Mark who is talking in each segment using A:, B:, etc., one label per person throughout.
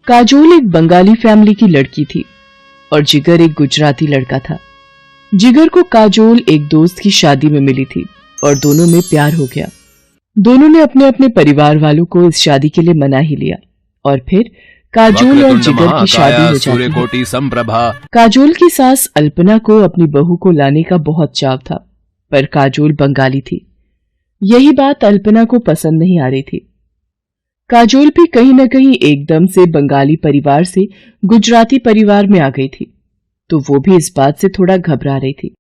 A: काजोल एक बंगाली फैमिली की लड़की थी और जिगर एक गुजराती लड़का था। जिगर को काजोल एक दोस्त की शादी में मिली थी और दोनों में प्यार हो गया। दोनों ने अपने अपने परिवार वालों को इस शादी के लिए मना ही लिया और फिर काजोल और जिगर की शादी हो जाती है। काजोल की सास अल्पना को अपनी बहू को लाने का बहुत चाव था, पर काजोल बंगाली थी। यही बात अल्पना को पसंद नहीं आ रही थी। काजोल भी कहीं न कहीं एकदम से बंगाली परिवार से गुजराती परिवार में आ गई थी, तो वो भी इस बात से थोड़ा घबरा रही थी।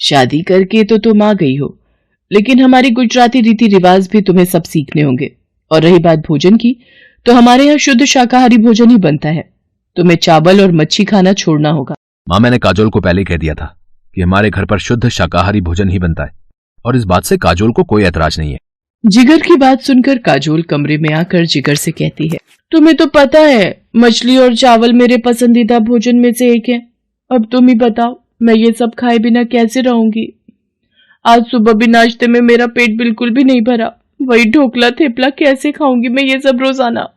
A: शादी करके तो तुम आ गई हो, लेकिन हमारी गुजराती रीति रिवाज भी तुम्हें सब सीखने होंगे। और रही बात भोजन की, तो हमारे यहाँ शुद्ध शाकाहारी भोजन ही बनता है। तुम्हें चावल और मच्छी खाना छोड़ना होगा।
B: माँ, मैंने काजोल को पहले कह दिया था कि हमारे घर पर शुद्ध शाकाहारी भोजन ही बनता है, और इस बात से काजोल को कोई ऐतराज नहीं है।
A: जिगर की बात सुनकर काजोल कमरे में आकर जिगर से कहती है, तुम्हें तो पता है मछली और चावल मेरे पसंदीदा भोजन में से एक है। अब तुम ही बताओ, मैं ये सब खाए बिना कैसे रहूंगी। आज सुबह भी नाश्ते में मेरा पेट बिल्कुल भी नहीं भरा, वही ढोकला थेपला कैसे खाऊंगी मैं ये सब रोजाना।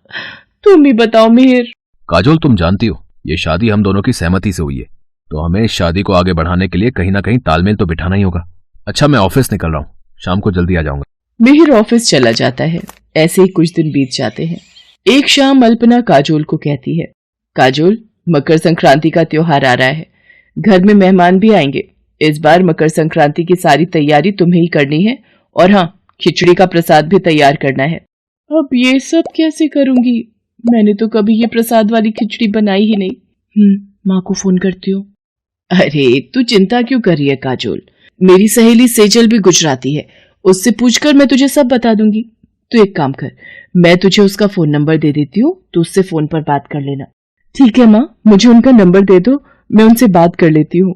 A: तुम ही बताओ मिहिर।
B: काजोल, तुम जानती हो ये शादी हम दोनों की सहमति से हुई है, तो हमें इस शादी को आगे बढ़ाने के लिए कहीं ना कहीं तालमेल तो बिठाना ही होगा। अच्छा, मैं ऑफिस निकल रहा हूँ, शाम को जल्दी आ जाऊंगा।
A: मिहिर ऑफिस चला जाता है। ऐसे ही कुछ दिन बीत जाते हैं। एक शाम अल्पना काजोल को कहती है, काजोल, मकर संक्रांति का त्योहार आ रहा है, घर में मेहमान भी आएंगे। इस बार मकर संक्रांति की सारी तैयारी तुम्हें ही करनी है, और हाँ, खिचड़ी का प्रसाद भी तैयार करना है। अब ये सब कैसे करूंगी? मैंने तो कभी ये प्रसाद वाली खिचड़ी बनाई ही नहीं। माँ को फोन करती हूँ। अरे तू चिंता क्यों कर रही है काजोल, मेरी सहेली सेजल भी गुजराती है, उससे पूछकर मैं तुझे सब बता दूंगी। तू एक काम कर, मैं तुझे उसका फोन नंबर दे देती हूँ, तो उससे फोन पर बात कर लेना। ठीक है माँ, मुझे उनका नंबर दे दो, मैं उनसे बात कर लेती हूँ।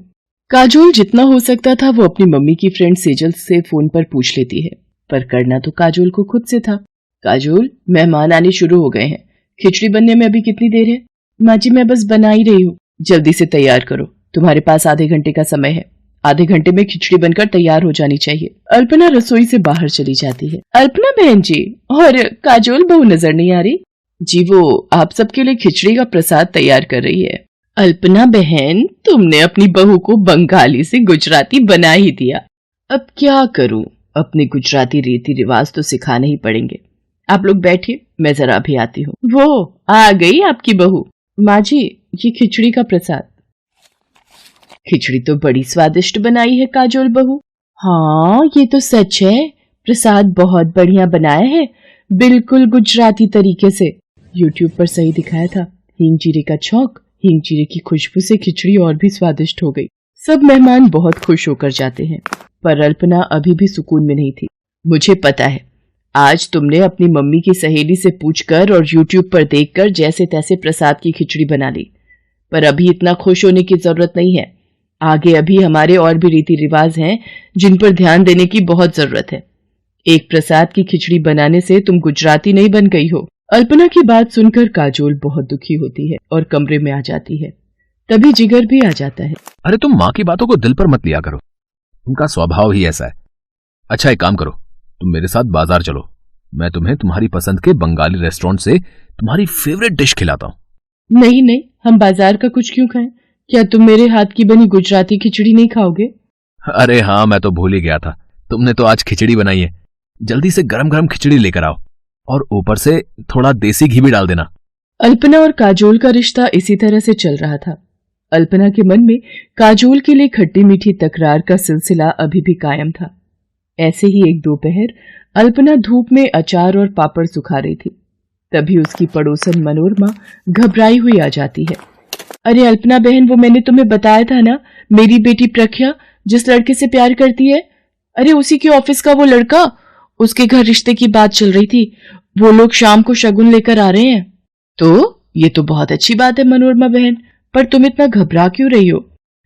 A: काजोल जितना हो सकता था वो अपनी मम्मी की फ्रेंड सेजल से फोन पर पूछ लेती है, पर करना तो काजोल को खुद से था। काजोल, मेहमान आने शुरू हो गए हैं, खिचड़ी बनने में अभी कितनी देर है? माँ जी, मैं बस बना ही रही हूँ। जल्दी से तैयार करो, तुम्हारे पास आधे घंटे का समय है। आधे घंटे में खिचड़ी बनकर तैयार हो जानी चाहिए। अल्पना रसोई से बाहर चली जाती है। अल्पना बहन जी, और काजोल बहू नजर नहीं आ रही? जी, वो आप सबके लिए खिचड़ी का प्रसाद तैयार कर रही है। अल्पना बहन, तुमने अपनी बहू को बंगाली से गुजराती बना ही दिया। अब क्या करूं, अपने गुजराती रीति रिवाज तो सिखाने ही पड़ेंगे। आप लोग बैठिए, मैं जरा अभी आती हूँ। वो आ गई आपकी बहू। माँ जी, ये खिचड़ी का प्रसाद। खिचड़ी तो बड़ी स्वादिष्ट बनाई है काजोल बहू। हाँ, ये तो सच है, प्रसाद बहुत बढ़िया बनाया है, बिल्कुल गुजराती तरीके से। YouTube पर सही दिखाया था। हींग जीरे का छौंक, हींग जीरे की खुशबू से खिचड़ी और भी स्वादिष्ट हो गई। सब मेहमान बहुत खुश होकर जाते हैं, पर अल्पना अभी भी सुकून में नहीं थी। मुझे पता है, आज तुमने अपनी मम्मी की सहेली से पूछकर और YouTube पर देखकर जैसे तैसे प्रसाद की खिचड़ी बना ली, पर अभी इतना खुश होने की जरूरत नहीं है। आगे अभी हमारे और भी रीति रिवाज हैं जिन पर ध्यान देने की बहुत जरूरत है। एक प्रसाद की खिचड़ी बनाने से तुम गुजराती नहीं बन गई हो। अल्पना की बात सुनकर काजोल बहुत दुखी होती है और कमरे में आ जाती है। तभी जिगर भी आ जाता है।
B: अरे तुम माँ की बातों को दिल पर मत लिया करो, उनका स्वभाव ही ऐसा है। अच्छा, एक काम करो, तुम मेरे साथ बाजार चलो, मैं तुम्हें तुम्हारी पसंद के बंगाली रेस्टोरेंट से तुम्हारी फेवरेट डिश खिलाता हूँ।
A: नहीं नहीं, हम बाजार का कुछ क्यों खाएं? क्या तुम मेरे हाथ की बनी गुजराती खिचड़ी नहीं खाओगे?
B: अरे हाँ, मैं तो भूल ही गया था, तुमने तो आज खिचड़ी बनाई है। जल्दी से गरम गरम खिचड़ी लेकर आओ, और ऊपर से थोड़ा देसी घी भी डाल देना।
A: अल्पना और काजोल का रिश्ता इसी तरह से चल रहा था। अल्पना के मन में काजोल के लिए खट्टी मीठी तकरार का सिलसिला अभी भी कायम था। ऐसे ही एक दोपहर अल्पना धूप में अचार और पापड़ सुखा रही थी। तभी उसकी पड़ोसन मनोरमा घबराई हुई आ जाती है। अरे अल्पना बहन, वो मैंने तुम्हें बताया था ना, मेरी बेटी प्रख्या जिस लड़के से प्यार करती है, अरे उसी के ऑफिस का वो लड़का, उसके घर रिश्ते की बात चल रही थी। वो लोग शाम को शगुन लेकर आ रहे हैं। तो ये तो बहुत अच्छी बात है मनोरमा बहन, पर तुम इतना घबरा क्यों रही हो?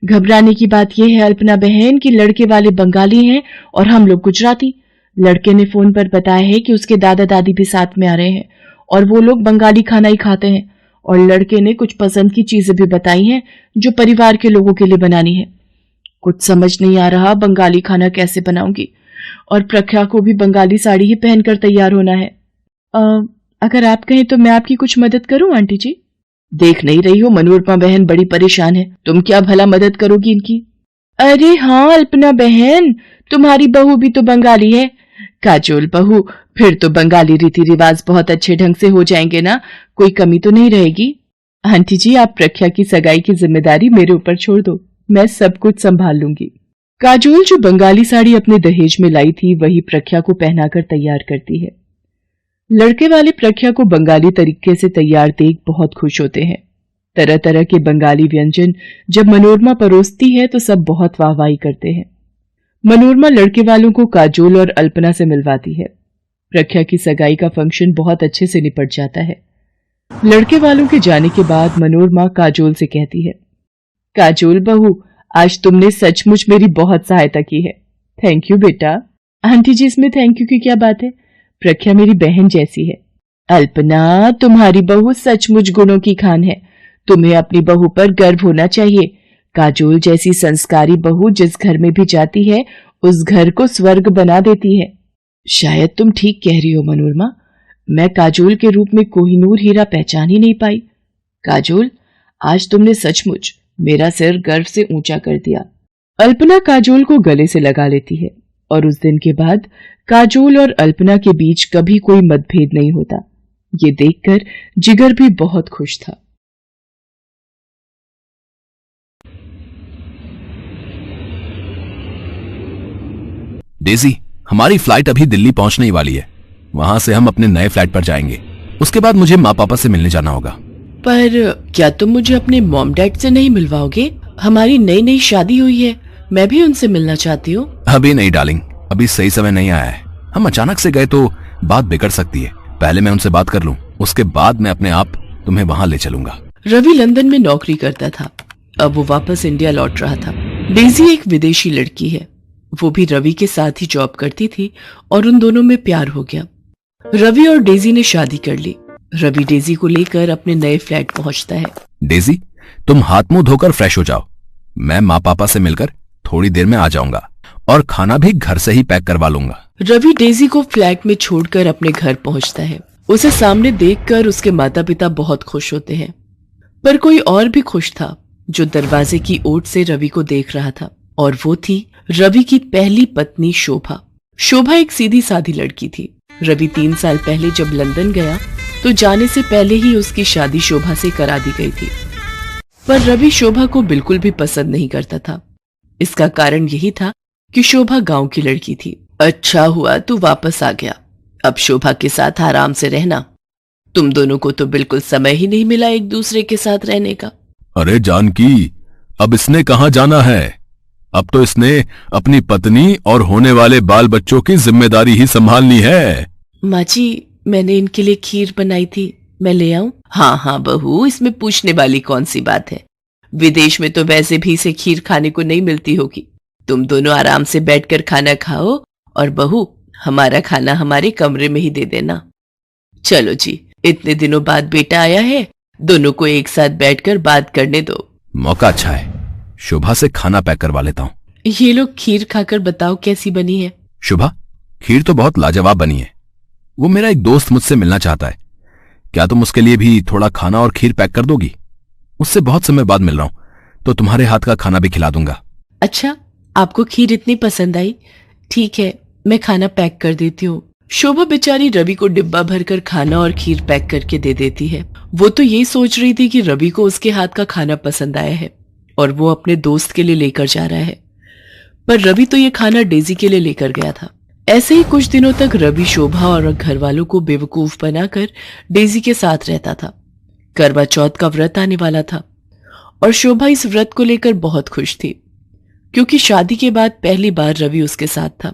A: घबराने की बात यह है अल्पना बहन कि लड़के वाले बंगाली हैं और हम लोग गुजराती। लड़के ने फोन पर बताया है कि उसके दादा दादी भी साथ में आ रहे हैं और वो लोग बंगाली खाना ही खाते हैं। और लड़के ने कुछ पसंद की चीजें भी बताई हैं जो परिवार के लोगों के लिए बनानी है। कुछ समझ नहीं आ रहा बंगाली खाना कैसे बनाऊंगी, और प्रख्या को भी बंगाली साड़ी ही पहनकर तैयार होना है। अगर आप कहें तो मैं आपकी कुछ मदद करूं आंटी जी? देख नहीं रही हो मनोरमा बहन बड़ी परेशान है, तुम क्या भला मदद करोगी इनकी? अरे हाँ अल्पना बहन, तुम्हारी बहू भी तो बंगाली है। काजोल बहू, फिर तो बंगाली रीति रिवाज बहुत अच्छे ढंग से हो जाएंगे ना, कोई कमी तो नहीं रहेगी। आंटी जी, आप प्रख्या की सगाई की जिम्मेदारी मेरे ऊपर छोड़ दो, मैं सब कुछ संभाल लूंगी। काजोल जो बंगाली साड़ी अपने दहेज में लाई थी वही प्रख्या को पहनाकर तैयार करती है। लड़के वाले प्रख्या को बंगाली तरीके से तैयार देख बहुत खुश होते हैं। तरह तरह के बंगाली व्यंजन जब मनोरमा परोसती है तो सब बहुत वाहवाही करते हैं। मनोरमा लड़के वालों को काजोल और अल्पना से मिलवाती है। प्रख्या की सगाई का फंक्शन बहुत अच्छे से निपट जाता है। लड़के वालों के जाने के बाद मनोरमा काजोल से कहती है, काजोल बहू, आज तुमने सचमुच मेरी बहुत सहायता की है। थैंक यू बेटा। आंटी जी, इसमें थैंक यू की क्या बात है, प्रख्या मेरी बहन जैसी है। अल्पना, तुम्हारी बहू सचमुच गुणों की खान है, तुम्हें अपनी बहू पर गर्व होना चाहिए। काजोल जैसी संस्कारी बहू जिस घर में भी जाती है उस घर को स्वर्ग बना देती है। शायद तुम ठीक कह रही हो मनोरमा, मैं काजोल के रूप में कोहिनूर हीरा पहचान ही नहीं पाई। काजोल, आज तुमने सचमुच मेरा सिर गर्व से ऊंचा कर दिया। अल्पना काजोल को गले से लगा लेती है और उस दिन के बाद काजोल और अल्पना के बीच कभी कोई मतभेद नहीं होता। ये देखकर जिगर भी बहुत खुश था।
B: डेजी, हमारी फ्लाइट अभी दिल्ली पहुंचने ही वाली है। वहां से हम अपने नए फ्लाइट पर जाएंगे। उसके बाद मुझे माँ पापा से मिलने जाना होगा।
A: पर क्या तुम मुझे अपने मॉम डैड से नहीं मिलवाओगे? हमारी नई नई शादी हुई है, मैं भी उनसे मिलना चाहती हूँ।
B: अभी नहीं डार्लिंग, अभी सही समय नहीं आया है। हम अचानक से गए तो बात बिगड़ सकती है। पहले मैं उनसे बात कर लूं, उसके बाद मैं अपने आप तुम्हें वहां ले चलूंगा।
A: रवि लंदन में नौकरी करता था, अब वो वापस इंडिया लौट रहा था। डेजी एक विदेशी लड़की है, वो भी रवि के साथ ही जॉब करती थी और उन दोनों में प्यार हो गया। रवि और डेजी ने शादी कर ली। रवि डेजी को लेकर अपने नए फ्लैट पहुंचता है।
B: डेजी, तुम हाथ मुंह धोकर फ्रेश हो जाओ, मैं माँ पापा से मिलकर थोड़ी देर में आ जाऊंगा और खाना भी घर से ही पैक करवा लूंगा।
A: रवि डेजी को फ्लैट में छोड़कर अपने घर पहुंचता है। उसे सामने देखकर उसके माता पिता बहुत खुश होते हैं, पर कोई और भी खुश था जो दरवाजे की ओट से रवि को देख रहा था, और वो थी रवि की पहली पत्नी शोभा। शोभा एक सीधी सादी लड़की थी। रवि 3 साल पहले जब लंदन गया तो जाने से पहले ही उसकी शादी शोभा से करा दी गई थी, पर रवि शोभा को बिल्कुल भी पसंद नहीं करता था। इसका कारण यही था कि शोभा गांव की लड़की थी। अच्छा हुआ तू वापस आ गया, अब शोभा के साथ आराम से रहना। तुम दोनों को तो बिल्कुल समय ही नहीं मिला एक दूसरे के साथ रहने का।
B: अरे जानकी, अब इसने कहाँ जाना है? अब तो इसने अपनी पत्नी और होने वाले बाल बच्चों की जिम्मेदारी ही संभालनी है।
A: माँ जी, मैंने इनके लिए खीर बनाई थी, मैं ले आऊं? हाँ हाँ बहू, इसमें पूछने वाली कौन सी बात है। विदेश में तो वैसे भी इसे खीर खाने को नहीं मिलती होगी। तुम दोनों आराम से बैठकर खाना खाओ, और बहू, हमारा खाना हमारे कमरे में ही दे देना। चलो जी, इतने दिनों बाद बेटा आया है, दोनों को एक साथ बैठकर बात करने दो।
B: मौका अच्छा है, शोभा से खाना पैक करवा लेता हूँ।
A: ये लोग खीर खाकर बताओ कैसी बनी है।
B: शोभा, खीर तो बहुत लाजवाब बनी है। वो मेरा एक दोस्त मुझसे मिलना चाहता है, क्या तुम उसके लिए भी थोड़ा खाना और खीर पैक कर दोगी? उससे बहुत समय बाद मिल रहा हूं, तो तुम्हारे हाथ का खाना भी खिला दूंगा।
A: अच्छा, आपको खीर इतनी पसंद आई? ठीक है, मैं खाना पैक कर देती हूँ। शोभा बेचारी रवि को डिब्बा भरकर खाना और खीर पैक करके दे देती है। वो तो यही सोच रही थी कि रवि को उसके हाथ का खाना पसंद आया है और वो अपने दोस्त के लिए लेकर जा रहा है, पर रवि तो ये खाना डेजी के लिए लेकर गया था। ऐसे ही कुछ दिनों तक रवि शोभा और घर वालों को बेवकूफ बनाकर डेजी के साथ रहता था। करवा चौथ का व्रत आने वाला था और शोभा इस व्रत को लेकर बहुत खुश थी, क्योंकि शादी के बाद पहली बार रवि उसके साथ था।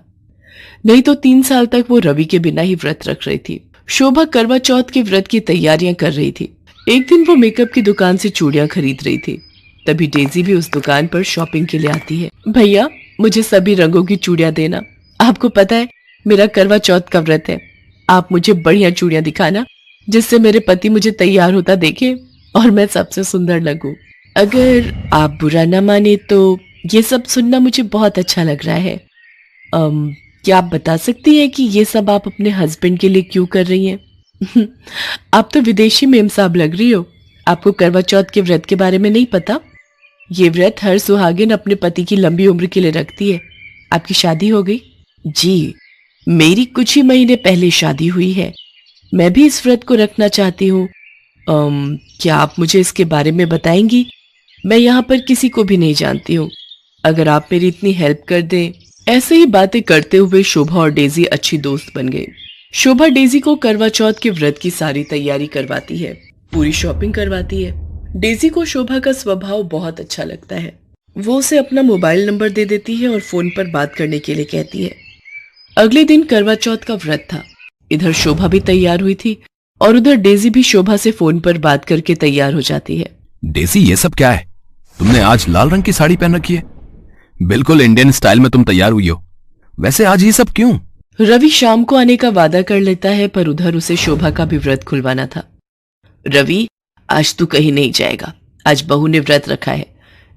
A: नहीं तो 3 साल तक वो रवि के बिना ही व्रत रख रही थी। शोभा करवा चौथ के व्रत की तैयारियां कर रही थी। एक दिन वो मेकअप की दुकान से चूड़ियां खरीद रही थी, तभी डेजी भी उस दुकान पर शॉपिंग के लिए आती है। भैया, मुझे सभी रंगों की चूड़ियां देना। आपको पता है मेरा करवा चौथ का व्रत है, आप मुझे बढ़िया चूड़ियां दिखाना जिससे मेरे पति मुझे तैयार होता देखे और मैं सबसे सुंदर लगूं। अगर आप बुरा न माने तो ये सब सुनना मुझे बहुत अच्छा लग रहा है। क्या आप बता सकती हैं कि ये सब आप अपने हस्बैंड के लिए क्यों कर रही हैं? आप तो विदेशी मेम साहब लग रही हो, आपको करवा चौथ के व्रत के बारे में नहीं पता? ये व्रत हर सुहागिन अपने पति की लंबी उम्र के लिए रखती है। आपकी शादी हो गई? जी, मेरी कुछ ही महीने पहले शादी हुई है। मैं भी इस व्रत को रखना चाहती हूँ। क्या आप मुझे इसके बारे में बताएंगी? मैं यहाँ पर किसी को भी नहीं जानती हूँ। अगर आप मेरी इतनी हेल्प कर दें। ऐसे ही बातें करते हुए शोभा और डेजी अच्छी दोस्त बन गई। शोभा डेजी को करवा चौथ के व्रत की सारी तैयारी करवाती है, पूरी शॉपिंग करवाती है। डेजी को शोभा का स्वभाव बहुत अच्छा लगता है। वो उसे अपना मोबाइल नंबर दे देती है और फोन पर बात करने के लिए कहती है। अगले दिन करवा चौथ का व्रत था। इधर शोभा भी तैयार हुई थी और उधर डेजी भी शोभा से फोन पर बात करके तैयार हो जाती है।
B: डेजी, ये सब क्या है? तुमने आज लाल रंग की साड़ी पहन रखी है। बिल्कुल इंडियन स्टाइल में तुम तैयार हुई हो। वैसे आज ये सब क्यों?
A: रवि शाम को आने का वादा कर लेता है, पर उधर उसे शोभा का भी व्रत खुलवाना था। रवि, आज तू कहीं नहीं जाएगा। आज बहू ने व्रत रखा है।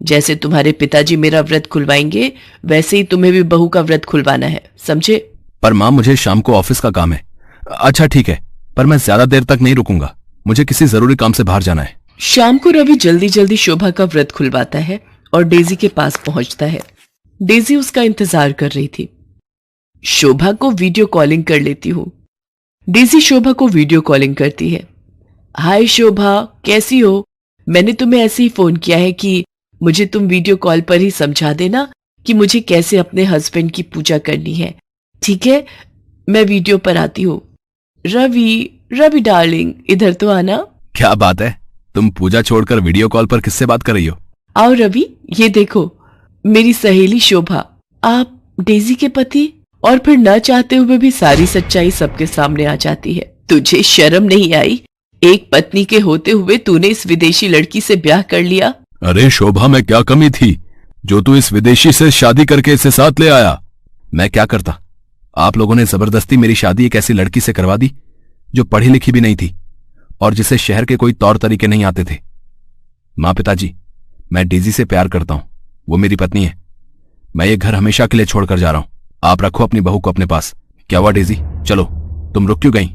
A: जैसे तुम्हारे पिताजी मेरा व्रत खुलवाएंगे, वैसे ही तुम्हें भी बहू का व्रत खुलवाना है, समझे?
B: पर मां, मुझे शाम को ऑफिस का काम है। अच्छा ठीक है, पर मैं ज्यादा देर तक नहीं रुकूंगा। मुझे किसी जरूरी काम से बाहर जाना है।
A: शाम को रवि जल्दी जल्दी शोभा का व्रत खुलवाता है और डेजी के पास पहुंचता है। डेजी उसका इंतजार कर रही थी। शोभा को वीडियो कॉलिंग कर लेती हूँ। डेजी शोभा को वीडियो कॉलिंग करती है। हाय शोभा, कैसी हो? मैंने तुम्हें ऐसे ही फोन किया है कि मुझे तुम वीडियो कॉल पर ही समझा देना कि मुझे कैसे अपने हस्बैंड की पूजा करनी है, ठीक है? मैं वीडियो पर आती हूँ। रवि डार्लिंग, इधर तो आना।
B: क्या बात है, तुम पूजा छोड़कर वीडियो कॉल पर किससे बात कर रही हो?
A: आओ रवि, ये देखो, मेरी सहेली शोभा, आप डेजी के पति। और फिर न चाहते हुए भी सारी सच्चाई सबके सामने आ जाती है। तुझे शर्म नहीं आई? एक पत्नी के होते हुए तूने इस विदेशी लड़की से ब्याह कर लिया।
B: अरे शोभा, में क्या कमी थी जो तू इस विदेशी से शादी करके इसे साथ ले आया? मैं क्या करता? आप लोगों ने जबरदस्ती मेरी शादी एक ऐसी लड़की से करवा दी जो पढ़ी लिखी भी नहीं थी और जिसे शहर के कोई तौर तरीके नहीं आते थे। मां, पिताजी, मैं डेजी से प्यार करता हूं। वो मेरी पत्नी है। मैं ये घर हमेशा के लिए छोड़कर जा रहा हूं। आप रखो अपनी बहू को अपने पास। क्या हुआ डेजी, चलो, तुम रुक क्यों गई?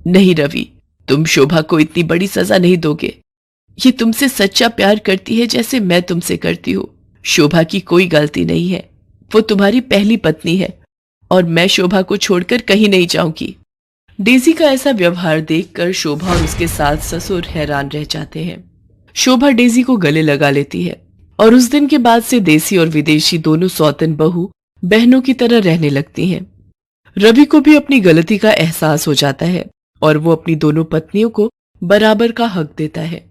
A: नहीं रवि, तुम शोभा को इतनी बड़ी सजा नहीं दोगे। ये तुमसे सच्चा प्यार करती है जैसे मैं तुमसे करती हूँ। शोभा की कोई गलती नहीं है। वो तुम्हारी पहली पत्नी है और मैं शोभा को छोड़कर कहीं नहीं जाऊंगी। डेजी का ऐसा व्यवहार देखकर शोभा और उसके सास ससुर हैरान रह जाते हैं। शोभा डेजी को गले लगा लेती है और उस दिन के बाद से देसी और विदेशी दोनों सौतन बहू बहनों की तरह रहने लगती हैं। रवि को भी अपनी गलती का एहसास हो जाता है और वो अपनी दोनों पत्नियों को बराबर का हक देता है।